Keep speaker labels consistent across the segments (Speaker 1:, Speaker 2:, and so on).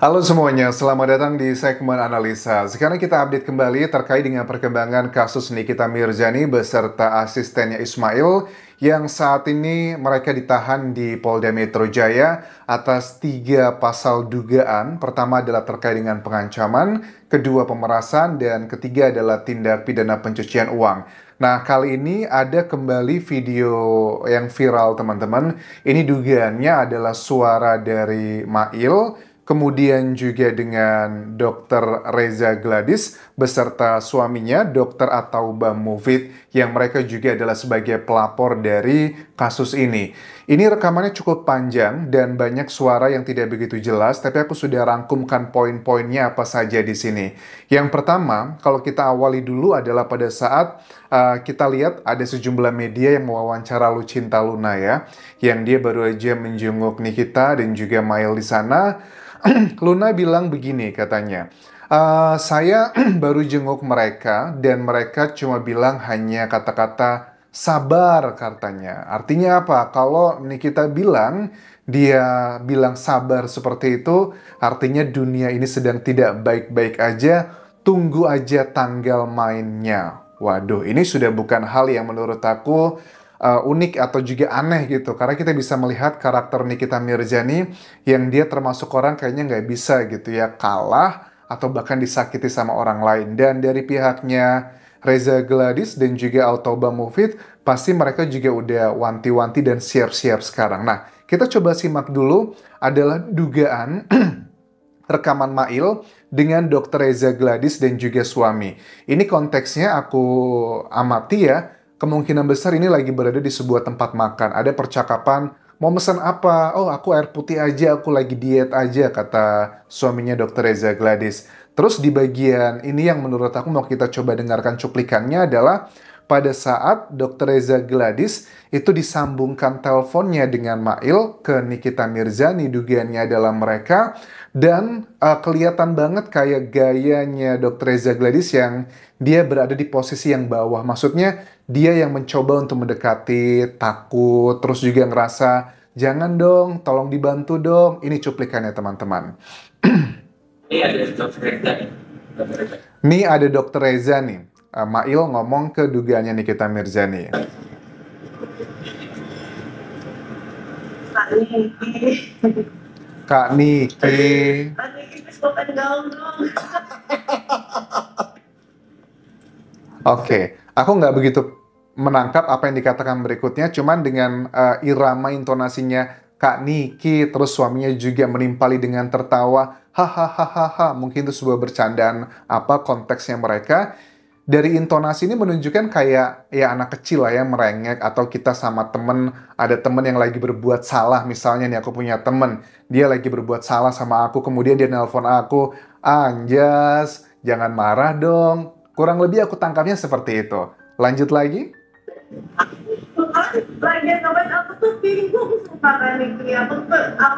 Speaker 1: Halo semuanya, selamat datang di segmen analisa. Sekarang kita update kembali terkait dengan perkembangan kasus Nikita Mirzani beserta asistennya Ismail yang saat ini mereka ditahan di Polda Metro Jaya atas 3 pasal dugaan. Pertama adalah terkait dengan pengancaman, kedua pemerasan, dan ketiga adalah tindak pidana pencucian uang. Nah, kali ini ada kembali video yang viral teman-teman. Ini dugaannya adalah suara dari Mail, kemudian juga dengan Dr. Reza Gladys beserta suaminya Dr. Ataubah Mufid yang mereka juga adalah sebagai pelapor dari kasus ini. Ini rekamannya cukup panjang dan banyak suara yang tidak begitu jelas, tapi aku sudah rangkumkan poin-poinnya apa saja di sini. Yang pertama, kalau kita awali dulu adalah pada saat kita lihat ada sejumlah media yang mewawancara Lucinta Luna ya, yang dia baru aja menjenguk Nikita dan juga Mail di sana. Luna bilang begini katanya, saya baru jenguk mereka dan mereka cuma bilang hanya kata-kata sabar katanya. Artinya apa? Kalau Nikita bilang, dia bilang sabar seperti itu, artinya dunia ini sedang tidak baik-baik aja, tunggu aja tanggal mainnya. Waduh, ini sudah bukan hal yang menurut aku unik atau juga aneh gitu. Karena kita bisa melihat karakter Nikita Mirzani yang dia termasuk orang kayaknya nggak bisa gitu ya kalah atau bahkan disakiti sama orang lain. Dan dari pihaknya Reza Gladys dan juga Ataubah Mufid pasti mereka juga udah wanti-wanti dan siap-siap sekarang. Nah, kita coba simak dulu adalah dugaan rekaman Mail dengan Dr. Reza Gladys dan juga suami. Ini konteksnya aku amati ya. Kemungkinan besar ini lagi berada di sebuah tempat makan. Ada percakapan, mau pesan apa? Oh, aku air putih aja, aku lagi diet aja, kata suaminya Dr. Reza Gladys. Terus di bagian ini yang menurut aku mau kita coba dengarkan cuplikannya adalah pada saat Dr. Reza Gladys itu disambungkan teleponnya dengan Mail ke Nikita Mirzani, dugaannya adalah mereka. Dan kelihatan banget kayak gayanya Dr. Reza Gladys yang dia berada di posisi yang bawah. Maksudnya dia yang mencoba untuk mendekati, takut, terus juga ngerasa, jangan dong, tolong dibantu dong. Ini cuplikannya teman-teman. Ini ada Dr. Reza nih. Mail ngomong ke dugaannya Nikita Mirzani. Kak Niki. Oke, aku nggak begitu menangkap apa yang dikatakan berikutnya, cuman dengan irama intonasinya Kak Niki, terus suaminya juga menimpali dengan tertawa, hahaha, mungkin itu sebuah bercandaan apa konteksnya mereka. Dari intonasi ini menunjukkan kayak ya anak kecil lah ya merengek, atau kita sama temen, ada temen yang lagi berbuat salah, misalnya nih aku punya temen, dia lagi berbuat salah sama aku, kemudian dia nelpon aku, Anjas, jangan marah dong. Kurang lebih aku tangkapnya seperti itu. Lanjut lagi.
Speaker 2: Lagian kemarin aku tuh bingung sumpah Niki. Aku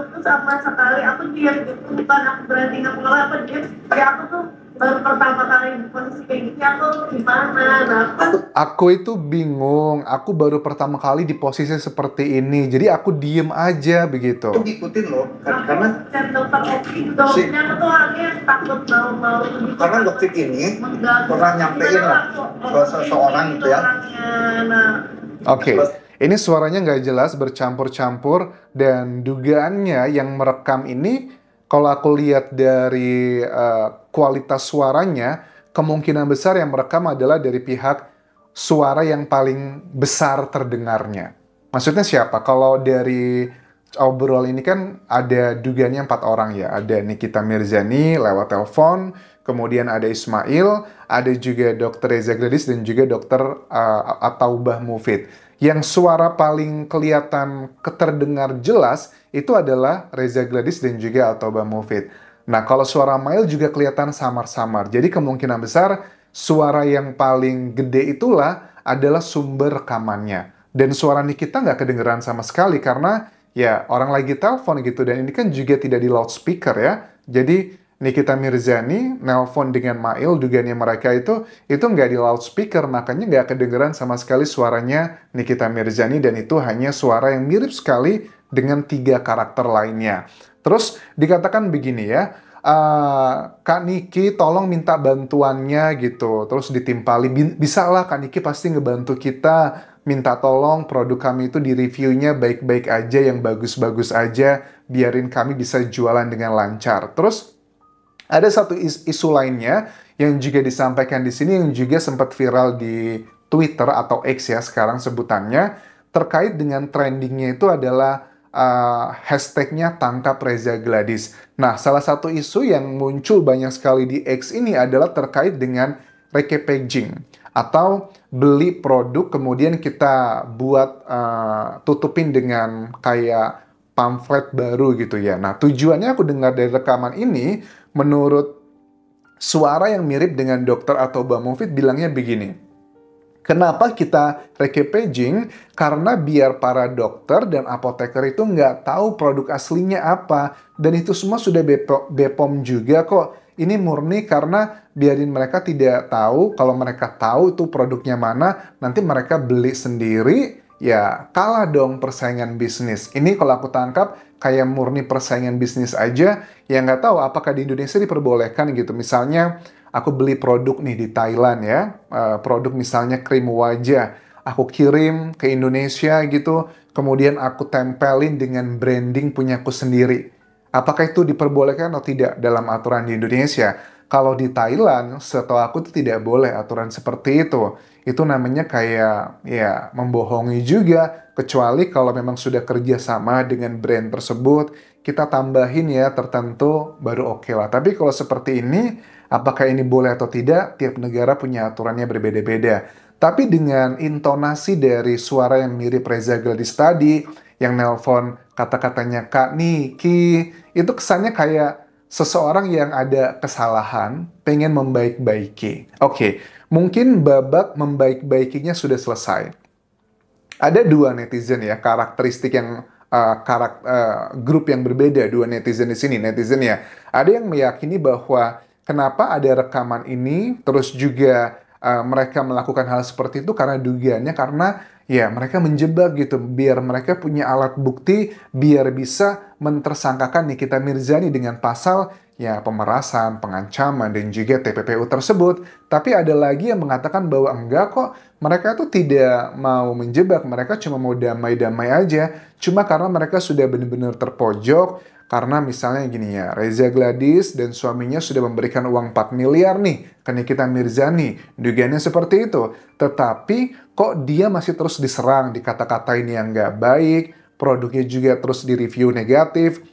Speaker 2: tuh sama sekali aku diam gitu, bukan aku berani ngomong apa diam. Ya aku tuh baru pertama kali di posisi kayak gitu, aku gimana? Nah,
Speaker 1: aku itu bingung. Aku baru pertama kali di posisi seperti ini. Jadi aku diem aja begitu.
Speaker 3: Itu ngikutin loh, karena
Speaker 2: chat dokter Oki, dokternya aku tuh orangnya takut mau
Speaker 3: karena dokter ini pernah nyampein lah ke seseorang gitu ya.
Speaker 1: Oke, ini suaranya nggak jelas, bercampur-campur, dan dugaannya yang merekam ini, kalau aku lihat dari kualitas suaranya, kemungkinan besar yang merekam adalah dari pihak suara yang paling besar terdengarnya. Maksudnya siapa? Kalau dari obrol ini kan ada dugaannya 4 orang ya. Ada Nikita Mirzani lewat telepon, kemudian ada Ismail, ada juga Dr. Reza Gladys dan juga Dr. Ataubah Mufid. Yang suara paling kelihatan keterdengar jelas itu adalah Reza Gladys dan juga Ataubah Mufid. Nah, kalau suara Mail juga kelihatan samar-samar. Jadi kemungkinan besar suara yang paling gede itulah adalah sumber rekamannya. Dan suara Nikita nggak kedengeran sama sekali karena ya orang lagi telepon gitu. Dan ini kan juga tidak di loudspeaker ya. Jadi Nikita Mirzani nelpon dengan Mail, dugaannya mereka itu nggak di loudspeaker, makanya nggak kedengeran sama sekali suaranya Nikita Mirzani, dan itu hanya suara yang mirip sekali dengan 3 karakter lainnya. Terus dikatakan begini ya, Kak Niki tolong minta bantuannya gitu. Terus ditimpali, bisa lah Kak Niki pasti ngebantu kita. Minta tolong produk kami itu di reviewnya baik-baik aja, yang bagus-bagus aja. Biarin kami bisa jualan dengan lancar. Terus ada satu isu lainnya yang juga disampaikan di sini yang juga sempat viral di Twitter atau X ya sekarang sebutannya, terkait dengan trendingnya itu adalah hashtagnya tangkap Reza Gladys. Nah, salah satu isu yang muncul banyak sekali di X ini adalah terkait dengan repackaging atau beli produk kemudian kita buat tutupin dengan kayak pamflet baru gitu ya. Nah, tujuannya aku dengar dari rekaman ini, menurut suara yang mirip dengan dokter atau Mbak Mufid bilangnya begini. Kenapa kita repackaging? Karena biar para dokter dan apoteker itu nggak tahu produk aslinya apa. Dan itu semua sudah BPOM juga kok. Ini murni karena biarin mereka tidak tahu. Kalau mereka tahu itu produknya mana, nanti mereka beli sendiri, ya kalah dong persaingan bisnis. Ini kalau aku tangkap kayak murni persaingan bisnis aja. Ya nggak tahu apakah di Indonesia diperbolehkan gitu. Misalnya aku beli produk nih di Thailand ya, produk misalnya krim wajah, aku kirim ke Indonesia gitu, kemudian aku tempelin dengan branding punyaku sendiri. Apakah itu diperbolehkan atau tidak dalam aturan di Indonesia? Kalau di Thailand, setahu aku itu tidak boleh aturan seperti itu. Itu namanya kayak ya membohongi juga, kecuali kalau memang sudah kerja sama dengan brand tersebut, kita tambahin ya tertentu baru oke lah. Tapi kalau seperti ini, apakah ini boleh atau tidak, tiap negara punya aturannya berbeda-beda. Tapi dengan intonasi dari suara yang mirip Reza Gladys tadi, yang nelpon kata-katanya Kak Niki, itu kesannya kayak seseorang yang ada kesalahan, pengen membaik-baiki. Oke, mungkin babak membaik-baikinya sudah selesai. Ada dua netizen ya, karakteristik yang grup yang berbeda, dua netizen di sini. Netizen ya, ada yang meyakini bahwa kenapa ada rekaman ini, terus juga mereka melakukan hal seperti itu karena dugaannya karena ya mereka menjebak gitu, biar mereka punya alat bukti, biar bisa mentersangkakan Nikita Mirzani dengan pasal ya pemerasan, pengancaman, dan juga TPPU tersebut. Tapi ada lagi yang mengatakan bahwa enggak kok, mereka tuh tidak mau menjebak, mereka cuma mau damai-damai aja, cuma karena mereka sudah benar-benar terpojok. Karena misalnya gini ya, Reza Gladys dan suaminya sudah memberikan uang 4 miliar nih ke Nikita Mirzani. Dugaannya seperti itu. Tetapi kok dia masih terus diserang, dikata-katain yang nggak baik, produknya juga terus direview negatif.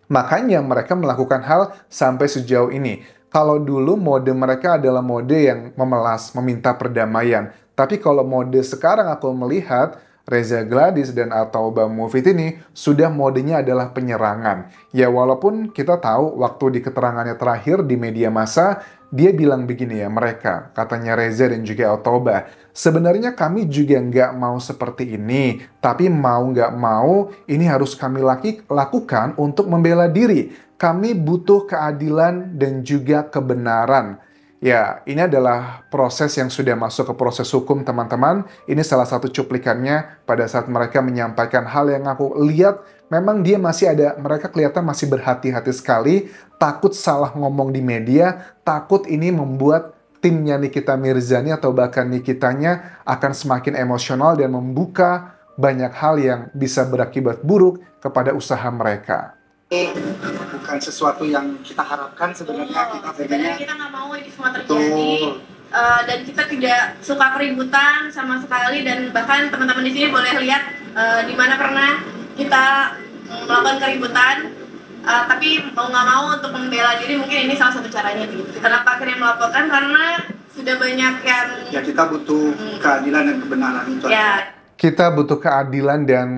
Speaker 1: Makanya mereka melakukan hal sampai sejauh ini. Kalau dulu mode mereka adalah mode yang memelas, meminta perdamaian. Tapi kalau mode sekarang aku melihat, Reza Gladys dan atau Mbak Mufid ini sudah modenya adalah penyerangan. Ya walaupun kita tahu waktu di keterangannya terakhir di media massa, dia bilang begini ya, mereka, katanya Reza dan juga Otoba, sebenarnya kami juga nggak mau seperti ini, tapi mau nggak mau ini harus kami lakukan untuk membela diri. Kami butuh keadilan dan juga kebenaran. Ya, ini adalah proses yang sudah masuk ke proses hukum, teman-teman. Ini salah satu cuplikannya pada saat mereka menyampaikan hal yang aku lihat. Memang dia masih ada, mereka kelihatan masih berhati-hati sekali. Takut salah ngomong di media, takut ini membuat timnya Nikita Mirzani atau bahkan Nikitanya akan semakin emosional dan membuka banyak hal yang bisa berakibat buruk kepada usaha mereka.
Speaker 3: Bukan sesuatu yang kita harapkan sebenarnya.
Speaker 2: Sebenarnya kita nggak mau ini semua terjadi. Dan kita tidak suka keributan sama sekali, dan bahkan teman-teman di sini boleh lihat di mana pernah kita melakukan keributan, tapi mau nggak mau untuk membela diri, mungkin ini salah satu caranya gitu. Kenapa akhirnya melaporkan? Karena sudah banyak yang
Speaker 3: ya kita butuh keadilan dan kebenaran itu.
Speaker 2: Ya.
Speaker 1: Kita butuh keadilan dan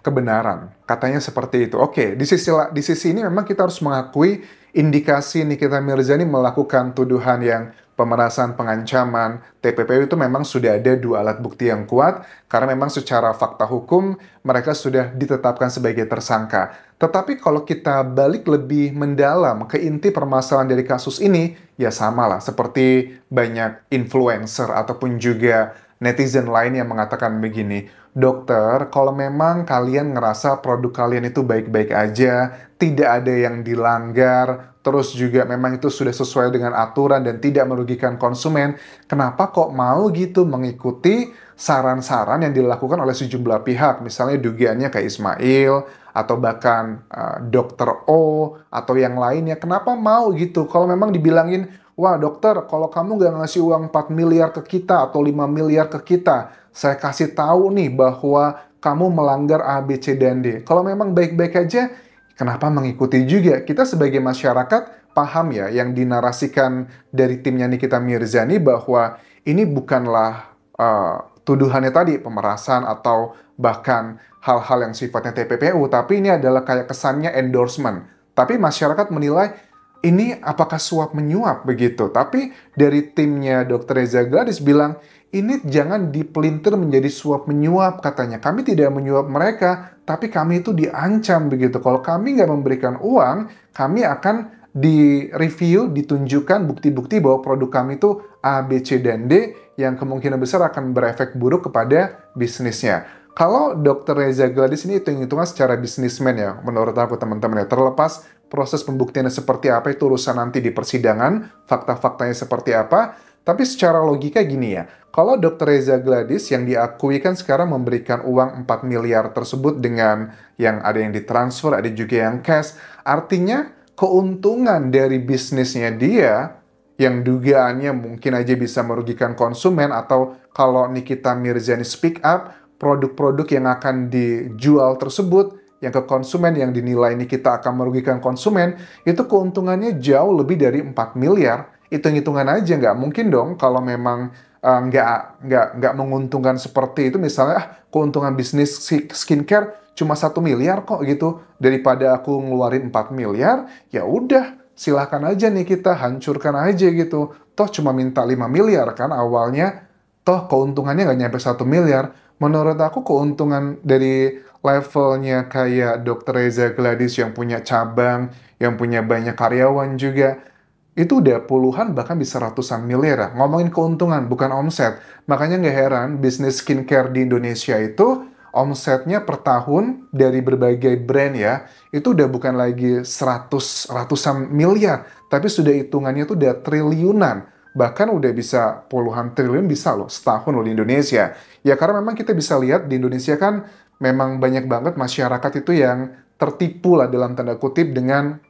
Speaker 1: kebenaran, katanya seperti itu. Oke, di sisi ini memang kita harus mengakui indikasi Nikita Mirzani melakukan tuduhan yang pemerasan, pengancaman, TPPU itu memang sudah ada dua alat bukti yang kuat, karena memang secara fakta hukum mereka sudah ditetapkan sebagai tersangka. Tetapi kalau kita balik lebih mendalam ke inti permasalahan dari kasus ini, ya samalah seperti banyak influencer ataupun juga netizen lain yang mengatakan begini, dokter, kalau memang kalian ngerasa produk kalian itu baik-baik aja, tidak ada yang dilanggar, terus juga memang itu sudah sesuai dengan aturan dan tidak merugikan konsumen, kenapa kok mau gitu mengikuti saran-saran yang dilakukan oleh sejumlah pihak, misalnya dugaannya kayak Ismail, atau bahkan Dokter O, atau yang lainnya, kenapa mau gitu? Kalau memang dibilangin, wah dokter, kalau kamu nggak ngasih uang 4 miliar ke kita atau 5 miliar ke kita, saya kasih tahu nih bahwa kamu melanggar A, B, C, dan D. Kalau memang baik-baik aja, kenapa mengikuti juga? Kita sebagai masyarakat paham ya yang dinarasikan dari timnya Nikita Mirzani bahwa ini bukanlah tuduhannya tadi pemerasan atau bahkan hal-hal yang sifatnya TPPU, tapi ini adalah kayak kesannya endorsement. Tapi masyarakat menilai ini apakah suap menyuap begitu. Tapi dari timnya Dr. Reza Gladys bilang, ini jangan dipelintir menjadi suap menyuap katanya. Kami tidak menyuap mereka, tapi kami itu diancam begitu. Kalau kami nggak memberikan uang, kami akan di-review, ditunjukkan bukti-bukti bahwa produk kami itu A, B, C, dan D yang kemungkinan besar akan berefek buruk kepada bisnisnya. Kalau Dr. Reza Gladys ini hitung-hitungan secara bisnismen ya, menurut aku teman-teman ya, terlepas proses pembuktiannya seperti apa itu urusan nanti di persidangan, fakta-faktanya seperti apa, tapi secara logika gini ya, kalau Dr. Reza Gladys yang diakui kan sekarang memberikan uang 4 miliar tersebut dengan yang ada yang ditransfer, ada juga yang cash, artinya keuntungan dari bisnisnya dia yang dugaannya mungkin aja bisa merugikan konsumen, atau kalau Nikita Mirzani speak up, produk-produk yang akan dijual tersebut yang ke konsumen yang dinilai Nikita akan merugikan konsumen, itu keuntungannya jauh lebih dari 4 miliar. Hitung-hitungan aja, nggak mungkin dong kalau memang nggak menguntungkan seperti itu. Misalnya, keuntungan bisnis skincare cuma 1 miliar kok gitu. Daripada aku ngeluarin 4 miliar, ya udah silahkan aja nih kita hancurkan aja gitu. Toh cuma minta 5 miliar kan awalnya, toh keuntungannya nggak nyampe 1 miliar. Menurut aku keuntungan dari levelnya kayak Dr. Reza Gladys yang punya cabang, yang punya banyak karyawan juga, itu udah puluhan bahkan bisa ratusan miliar ya. Ngomongin keuntungan, bukan omset. Makanya nggak heran bisnis skincare di Indonesia itu omsetnya per tahun dari berbagai brand ya, itu udah bukan lagi ratusan miliar, tapi sudah hitungannya tuh udah triliunan. Bahkan udah bisa puluhan triliun bisa loh setahun loh di Indonesia. Ya karena memang kita bisa lihat di Indonesia kan memang banyak banget masyarakat itu yang tertipu lah dalam tanda kutip dengan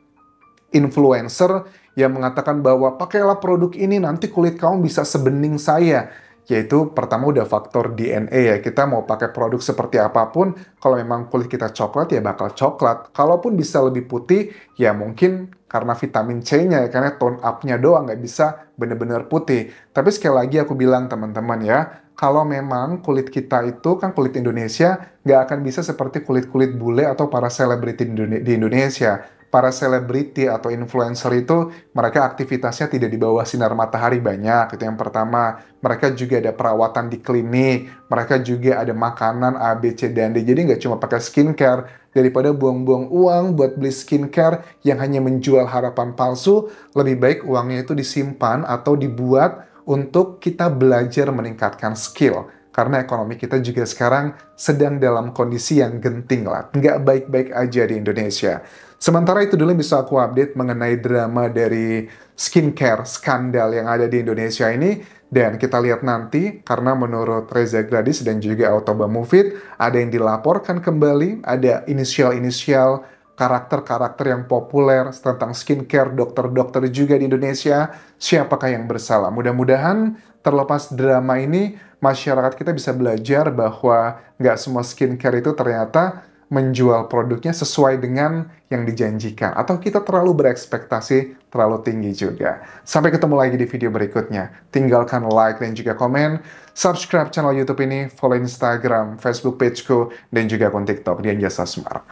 Speaker 1: influencer yang mengatakan bahwa pakailah produk ini nanti kulit kamu bisa sebening saya. Yaitu pertama udah faktor DNA ya, kita mau pakai produk seperti apapun, kalau memang kulit kita coklat ya bakal coklat. Kalaupun bisa lebih putih, ya mungkin karena vitamin C-nya ya, karena tone up-nya doang, nggak bisa bener-bener putih. Tapi sekali lagi aku bilang teman-teman ya, kalau memang kulit kita itu kan kulit Indonesia, nggak akan bisa seperti kulit-kulit bule atau para selebriti di Indonesia. Para selebriti atau influencer itu mereka aktivitasnya tidak di bawah sinar matahari banyak, itu yang pertama. Mereka juga ada perawatan di klinik, mereka juga ada makanan A, B, C, dan D. Jadi nggak cuma pakai skincare, daripada buang-buang uang buat beli skincare yang hanya menjual harapan palsu, lebih baik uangnya itu disimpan atau dibuat untuk kita belajar meningkatkan skill. Karena ekonomi kita juga sekarang sedang dalam kondisi yang genting lah. Nggak baik-baik aja di Indonesia. Sementara itu dulu bisa aku update mengenai drama dari skincare skandal yang ada di Indonesia ini. Dan kita lihat nanti, karena menurut Reza Gladys dan juga Autoba Mufid, ada yang dilaporkan kembali, ada inisial-inisial karakter-karakter yang populer tentang skincare, dokter-dokter juga di Indonesia. Siapakah yang bersalah? Mudah-mudahan terlepas drama ini, masyarakat kita bisa belajar bahwa nggak semua skincare itu ternyata menjual produknya sesuai dengan yang dijanjikan. Atau kita terlalu berekspektasi terlalu tinggi juga. Sampai ketemu lagi di video berikutnya. Tinggalkan like dan juga komen. Subscribe channel YouTube ini, follow Instagram, Facebook pageku, dan juga akun TikTok Dian Jasa Smart.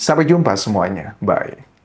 Speaker 1: Sampai jumpa semuanya. Bye.